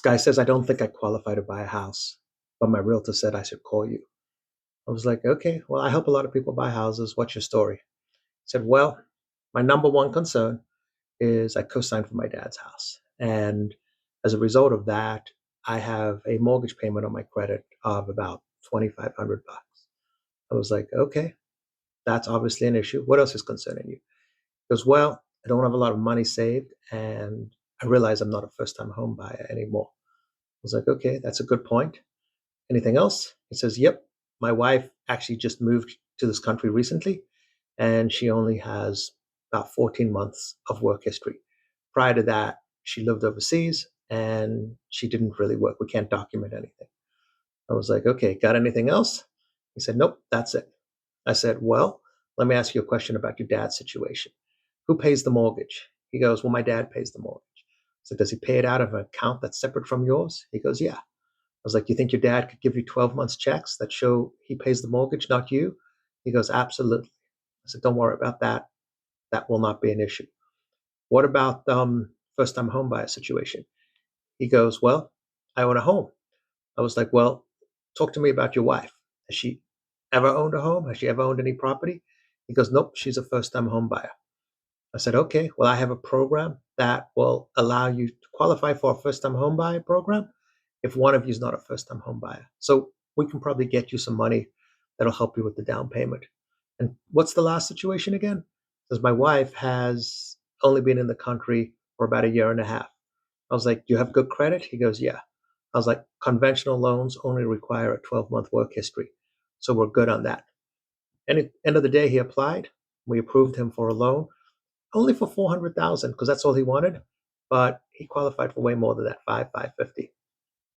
guy says, I don't think I qualify to buy a house, but my realtor said I should call you. I was like, okay, well, I help a lot of people buy houses. What's your story? He said, well, my number one concern is I co-signed for my dad's house. And as a result of that, I have a mortgage payment on my credit of about 2,500 bucks. I was like, okay, that's obviously an issue. What else is concerning you? He goes, well, I don't have a lot of money saved, and I realize I'm not a first-time home buyer anymore. I was like, okay, that's a good point. Anything else? He says, yep, my wife actually just moved to this country recently, and she only has about 14 months of work history. Prior to that, she lived overseas and she didn't really work. We can't document anything. I was like, okay, got anything else? He said, nope, that's it. I said, well, let me ask you a question about your dad's situation. Who pays the mortgage? He goes, well, my dad pays the mortgage. So does he pay it out of an account that's separate from yours? He goes, yeah. I was like, you think your dad could give you 12 months checks that show he pays the mortgage, not you? He goes, absolutely. I said, don't worry about that. That will not be an issue. What about first time home buyer situation? He goes, well, I own a home. I was like, well, talk to me about your wife. Has she ever owned a home? Has she ever owned any property? He goes, nope, she's a first time home buyer. I said, okay, well, I have a program that will allow you to qualify for a first time home buyer program if one of you is not a first time home buyer. So we can probably get you some money that'll help you with the down payment. And what's the last situation again? Because my wife has only been in the country for about a year and a half. I was like, do you have good credit? He goes, yeah. I was like, conventional loans only require a 12-month work history. So we're good on that. And at the end of the day, he applied. We approved him for a loan, only for 400,000 because that's all he wanted. But he qualified for way more than that, 550.